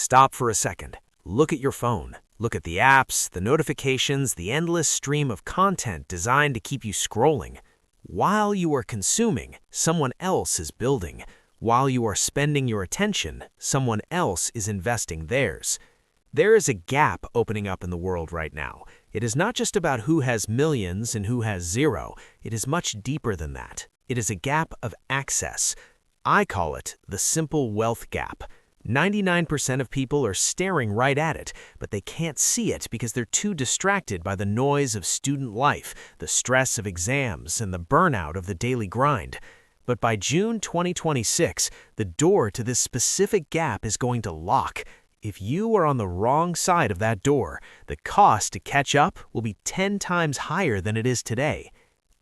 Stop for a second. Look at your phone. Look at the apps, the notifications, the endless stream of content designed to keep you scrolling. While you are consuming, someone else is building. While you are spending your attention, someone else is investing theirs. There is a gap opening up in the world right now. It is not just about who has millions and who has zero. It is much deeper than that. It is a gap of access. I call it the simple wealth gap. 99% of people are staring right at it, but they can't see it because they're too distracted by the noise of student life, the stress of exams, and the burnout of the daily grind. But by June 2026, the door to this specific gap is going to lock. If you are on the wrong side of that door, the cost to catch up will be 10 times higher than it is today.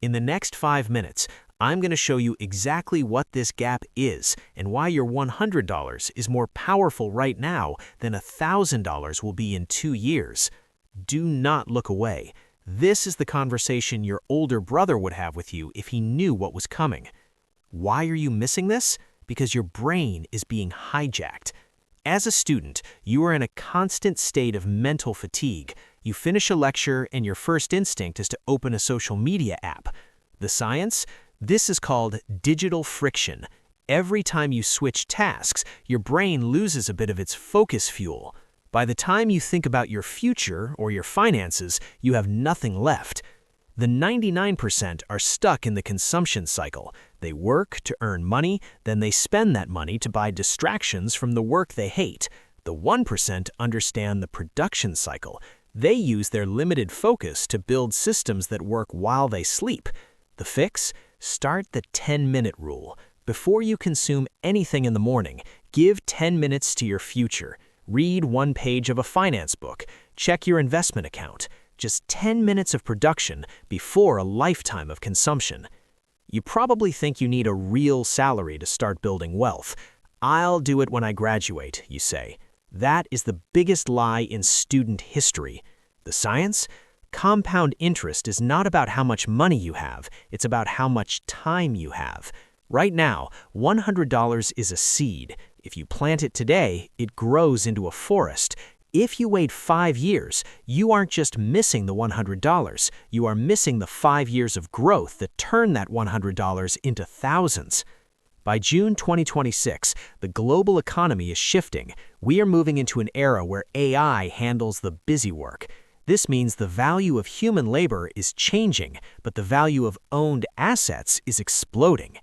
In the next 5 minutes, I'm going to show you exactly what this gap is and why your $100 is more powerful right now than $1,000 will be in 2 years. Do not look away. This is the conversation your older brother would have with you if he knew what was coming. Why are you missing this? Because your brain is being hijacked. As a student, you are in a constant state of mental fatigue. You finish a lecture and your first instinct is to open a social media app. The science? This is called digital friction. Every time you switch tasks, your brain loses a bit of its focus fuel. By the time you think about your future or your finances, you have nothing left. The 99% are stuck in the consumption cycle. They work to earn money, then they spend that money to buy distractions from the work they hate. The 1% understand the production cycle. They use their limited focus to build systems that work while they sleep. The fix? Start the 10-minute rule. Before you consume anything in the morning, give 10 minutes to your future. Read 1 page of a finance book. Check your investment account. Just 10 minutes of production before a lifetime of consumption. You probably think you need a real salary to start building wealth. I'll do it when I graduate, you say. That is the biggest lie in student history. The science? Compound interest is not about how much money you have, it's about how much time you have. Right now, $100 is a seed. If you plant it today, it grows into a forest. If you wait 5 years, you aren't just missing the $100, you are missing the 5 years of growth that turn that $100 into thousands. By June 2026, the global economy is shifting. We are moving into an era where AI handles the busy work. This means the value of human labor is changing, but the value of owned assets is exploding.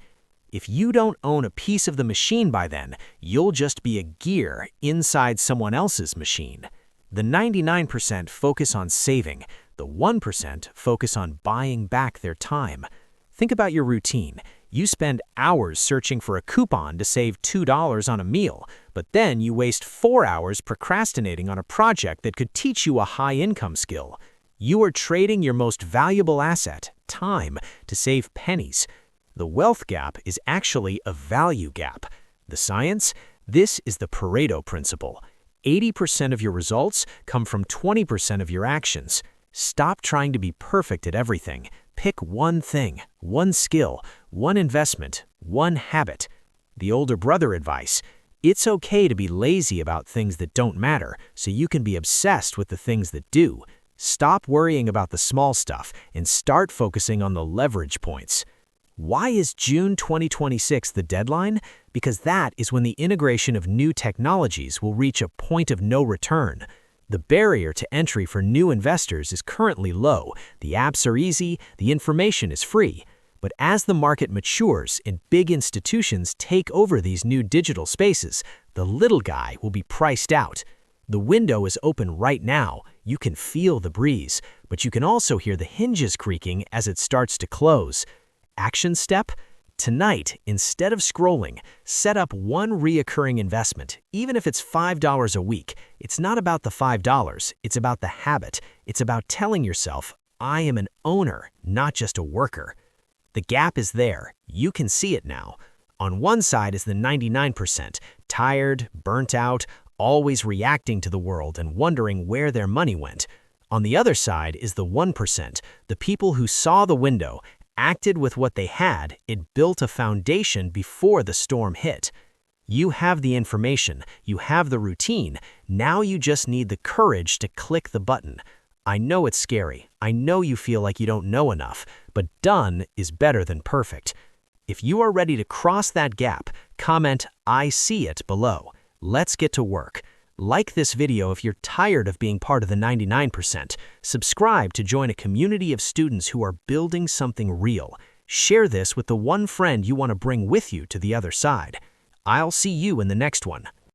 If you don't own a piece of the machine by then, you'll just be a gear inside someone else's machine. The 99% focus on saving. The 1% focus on buying back their time. Think about your routine. You spend hours searching for a coupon to save $2 on a meal, but then you waste 4 hours procrastinating on a project that could teach you a high-income skill. You are trading your most valuable asset, time, to save pennies. The wealth gap is actually a value gap. The science? This is the Pareto principle. 80% of your results come from 20% of your actions. Stop trying to be perfect at everything. Pick one thing, one skill, one investment, one habit. The older brother advice: it's okay to be lazy about things that don't matter, so you can be obsessed with the things that do. Stop worrying about the small stuff and start focusing on the leverage points. Why is June 2026 the deadline? Because that is when the integration of new technologies will reach a point of no return. The barrier to entry for new investors is currently low. The apps are easy, the information is free. But as the market matures and big institutions take over these new digital spaces, the little guy will be priced out. The window is open right now. You can feel the breeze, but you can also hear the hinges creaking as it starts to close. Action step? Tonight, instead of scrolling, set up one reoccurring investment, even if it's $5 a week. It's not about the $5, it's about the habit. It's about telling yourself, I am an owner, not just a worker. The gap is there. You can see it now. On one side is the 99%, tired, burnt out, always reacting to the world and wondering where their money went. On the other side is the 1%, the people who saw the window, acted with what they had, it built a foundation before the storm hit. You have the information, you have the routine, now you just need the courage to click the button. I know it's scary, I know you feel like you don't know enough, but done is better than perfect. If you are ready to cross that gap, comment "I see it" below. Let's get to work. Like this video if you're tired of being part of the 99%. Subscribe to join a community of students who are building something real. Share this with the one friend you want to bring with you to the other side. I'll see you in the next one.